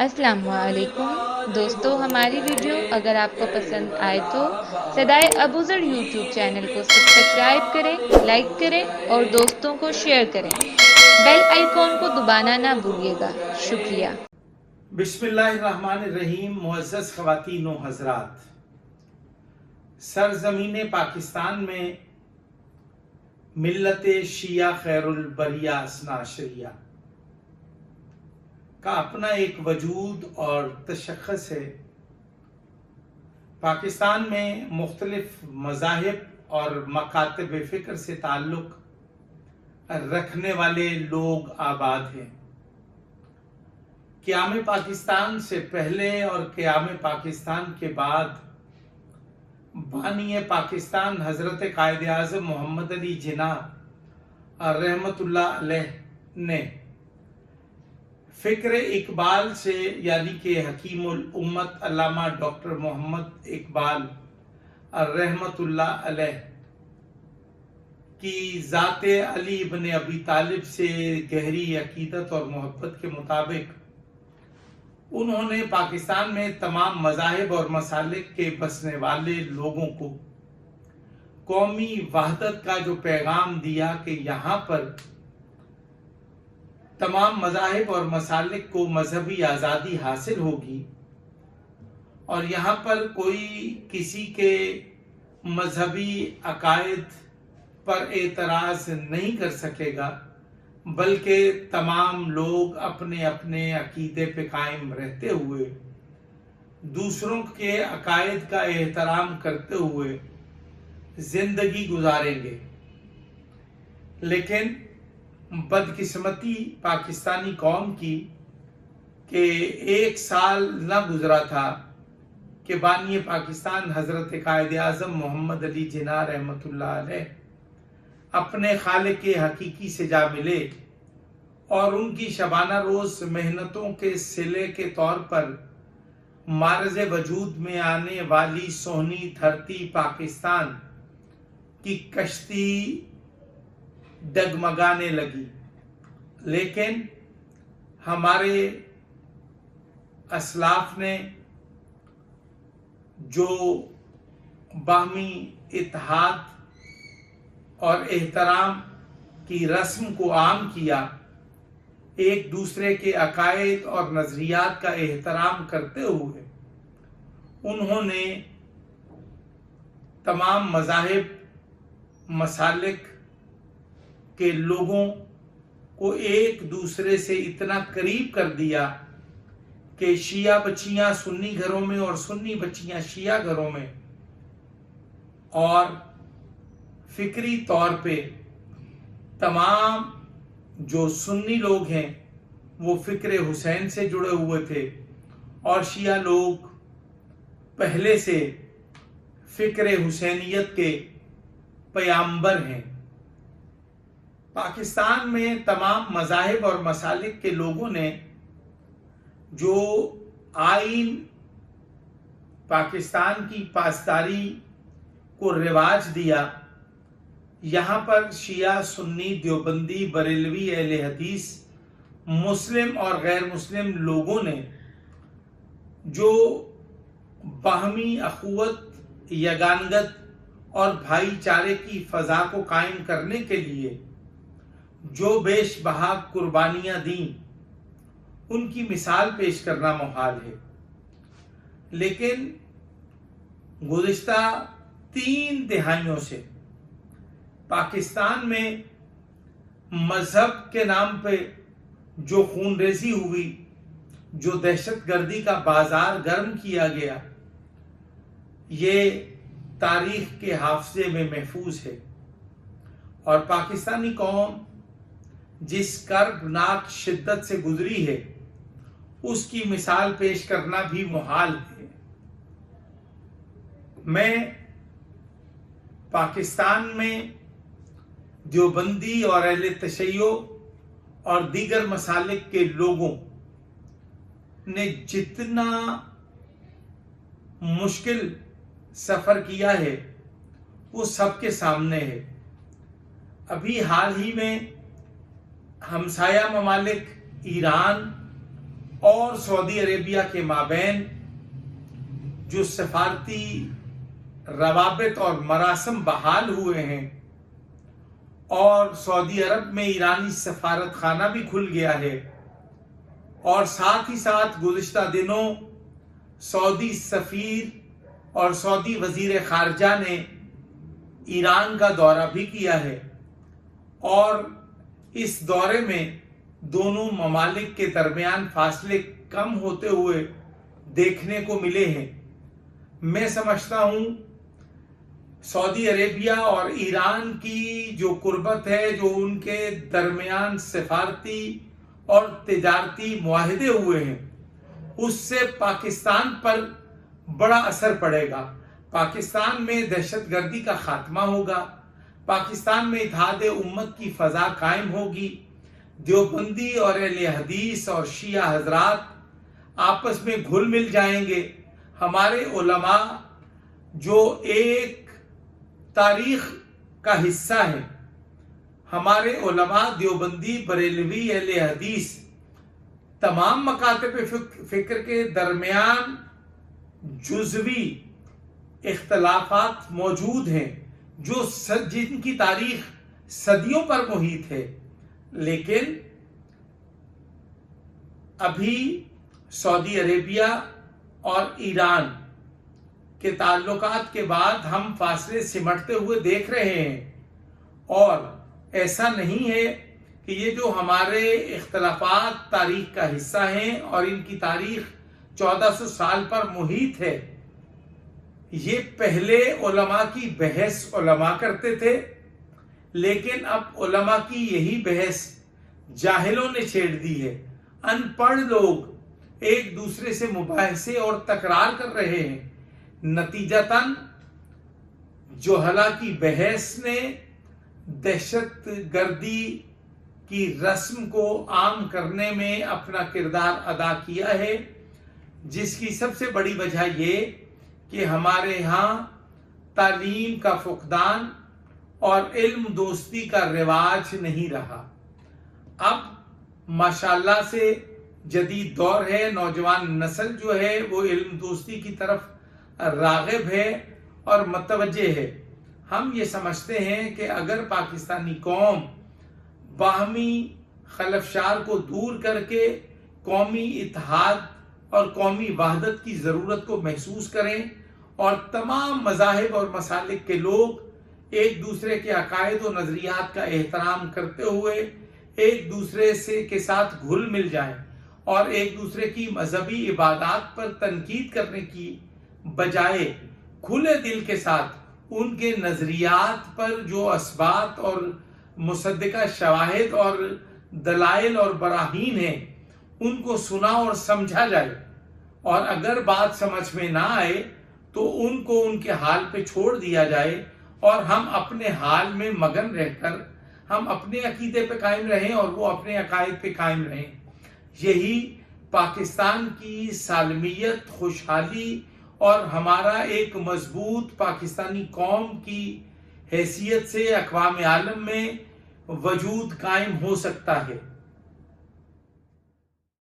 السلام علیکم دوستو، ہماری ویڈیو اگر آپ کو پسند آئے تو صدائے ابوذر یوٹیوب چینل کو سبسکرائب کریں، لائک کریں اور دوستوں کو شیئر کریں۔ بیل آئیکن کو دبانا نہ بھولیے گا۔ شکریہ۔ بسم اللہ الرحمن الرحیم۔ معزز خواتین و حضرات، سرزمین پاکستان میں ملت شیعہ خیر البریہ اثنا عشریہ کا اپنا ایک وجود اور تشخص ہے۔ پاکستان میں مختلف مذاہب اور مکاتب فکر سے تعلق رکھنے والے لوگ آباد ہیں۔ قیام پاکستان سے پہلے اور قیام پاکستان کے بعد بانی پاکستان حضرت قائد اعظم محمد علی جناح رحمت اللہ علیہ نے فکر اقبال سے، یعنی کہ حکیم الامت علامہ ڈاکٹر محمد اقبال رحمت اللہ علیہ کی ذات علی ابن ابی طالب سے گہری عقیدت اور محبت کے مطابق انہوں نے پاکستان میں تمام مذاہب اور مسالک کے بسنے والے لوگوں کو قومی وحدت کا جو پیغام دیا کہ یہاں پر تمام مذاہب اور مسالک کو مذہبی آزادی حاصل ہوگی اور یہاں پر کوئی کسی کے مذہبی عقائد پر اعتراض نہیں کر سکے گا، بلکہ تمام لوگ اپنے اپنے عقیدے پہ قائم رہتے ہوئے دوسروں کے عقائد کا احترام کرتے ہوئے زندگی گزاریں گے۔ لیکن بدقسمتی پاکستانی قوم کی کہ ایک سال نہ گزرا تھا کہ بانی پاکستان حضرت قائد اعظم محمد علی جناح رحمت اللہ علیہ اپنے خالق حقیقی سے جا ملے اور ان کی شبانہ روز محنتوں کے صلے کے طور پر معرض وجود میں آنے والی سونی دھرتی پاکستان کی کشتی ڈگمگانے لگی۔ لیکن ہمارے اسلاف نے جو باہمی اتحاد اور احترام کی رسم کو عام کیا، ایک دوسرے کے عقائد اور نظریات کا احترام کرتے ہوئے انہوں نے تمام مذاہب مسالک کے لوگوں کو ایک دوسرے سے اتنا قریب کر دیا کہ شیعہ بچیاں سنی گھروں میں اور سنی بچیاں شیعہ گھروں میں، اور فکری طور پہ تمام جو سنی لوگ ہیں وہ فکر حسین سے جڑے ہوئے تھے اور شیعہ لوگ پہلے سے فکر حسینیت کے پیامبر ہیں۔ پاکستان میں تمام مذاہب اور مسالک کے لوگوں نے جو آئین پاکستان کی پاسداری کو رواج دیا، یہاں پر شیعہ سنی دیوبندی بریلوی اہل حدیث مسلم اور غیر مسلم لوگوں نے جو باہمی اخوت، یگانگت اور بھائی چارے کی فضا کو قائم کرنے کے لیے جو بیش بہا قربانیاں دیں، ان کی مثال پیش کرنا محال ہے۔ لیکن گزشتہ 3 دہائیوں سے پاکستان میں مذہب کے نام پہ جو خون ریزی ہوئی، جو دہشت گردی کا بازار گرم کیا گیا، یہ تاریخ کے حافظے میں محفوظ ہے، اور پاکستانی قوم جس کربناک شدت سے گزری ہے اس کی مثال پیش کرنا بھی محال ہے۔ میں پاکستان میں دیوبندی اور اہل تشیع اور دیگر مسالک کے لوگوں نے جتنا مشکل سفر کیا ہے وہ سب کے سامنے ہے۔ ابھی حال ہی میں ہمسایہ ممالک ایران اور سعودی عربیہ کے مابین جو سفارتی روابط اور مراسم بحال ہوئے ہیں، اور سعودی عرب میں ایرانی سفارت خانہ بھی کھل گیا ہے، اور ساتھ ہی ساتھ گزشتہ دنوں سعودی سفیر اور سعودی وزیر خارجہ نے ایران کا دورہ بھی کیا ہے، اور اس دورے میں دونوں ممالک کے درمیان فاصلے کم ہوتے ہوئے دیکھنے کو ملے ہیں۔ میں سمجھتا ہوں سعودی عربیہ اور ایران کی جو قربت ہے، جو ان کے درمیان سفارتی اور تجارتی معاہدے ہوئے ہیں، اس سے پاکستان پر بڑا اثر پڑے گا۔ پاکستان میں دہشت گردی کا خاتمہ ہوگا، پاکستان میں اتحاد امت کی فضا قائم ہوگی، دیوبندی اور اہل حدیث اور شیعہ حضرات آپس میں گھل مل جائیں گے۔ ہمارے علماء جو ایک تاریخ کا حصہ ہیں، ہمارے علماء دیوبندی، بریلوی، اہل حدیث، تمام مکاتب فکر کے درمیان جزوی اختلافات موجود ہیں جو جن کی تاریخ صدیوں پر محیط ہے، لیکن ابھی سعودی عربیہ اور ایران کے تعلقات کے بعد ہم فاصلے سمٹتے ہوئے دیکھ رہے ہیں، اور ایسا نہیں ہے کہ یہ جو ہمارے اختلافات تاریخ کا حصہ ہیں اور ان کی تاریخ 1400 سال پر محیط ہے، یہ پہلے علماء کی بحث علماء کرتے تھے، لیکن اب علماء کی یہی بحث جاہلوں نے چھیڑ دی ہے۔ ان پڑھ لوگ ایک دوسرے سے مباحثے اور تکرار کر رہے ہیں، نتیجتاً جہلا کی بحث نے دہشت گردی کی رسم کو عام کرنے میں اپنا کردار ادا کیا ہے، جس کی سب سے بڑی وجہ یہ کہ ہمارے ہاں تعلیم کا فقدان اور علم دوستی کا رواج نہیں رہا۔ اب ماشاءاللہ سے جدید دور ہے، نوجوان نسل جو ہے وہ علم دوستی کی طرف راغب ہے اور متوجہ ہے۔ ہم یہ سمجھتے ہیں کہ اگر پاکستانی قوم باہمی خلفشار کو دور کر کے قومی اتحاد اور قومی وحدت کی ضرورت کو محسوس کریں، اور تمام مذاہب اور مسالک کے لوگ ایک دوسرے کے عقائد و نظریات کا احترام کرتے ہوئے ایک دوسرے کے ساتھ گھل مل جائیں، اور ایک دوسرے کی مذہبی عبادات پر تنقید کرنے کی بجائے کھلے دل کے ساتھ ان کے نظریات پر جو اثبات اور مصدقہ شواہد اور دلائل اور براہین ہیں ان کو سنا اور سمجھا جائے، اور اگر بات سمجھ میں نہ آئے تو ان کو ان کے حال پہ چھوڑ دیا جائے، اور ہم اپنے حال میں مگن رہ کر ہم اپنے عقیدے پہ قائم رہیں اور وہ اپنے عقائد پہ قائم رہیں۔ یہی پاکستان کی سالمیت، خوشحالی اور ہمارا ایک مضبوط پاکستانی قوم کی حیثیت سے اقوام عالم میں وجود قائم ہو سکتا ہے۔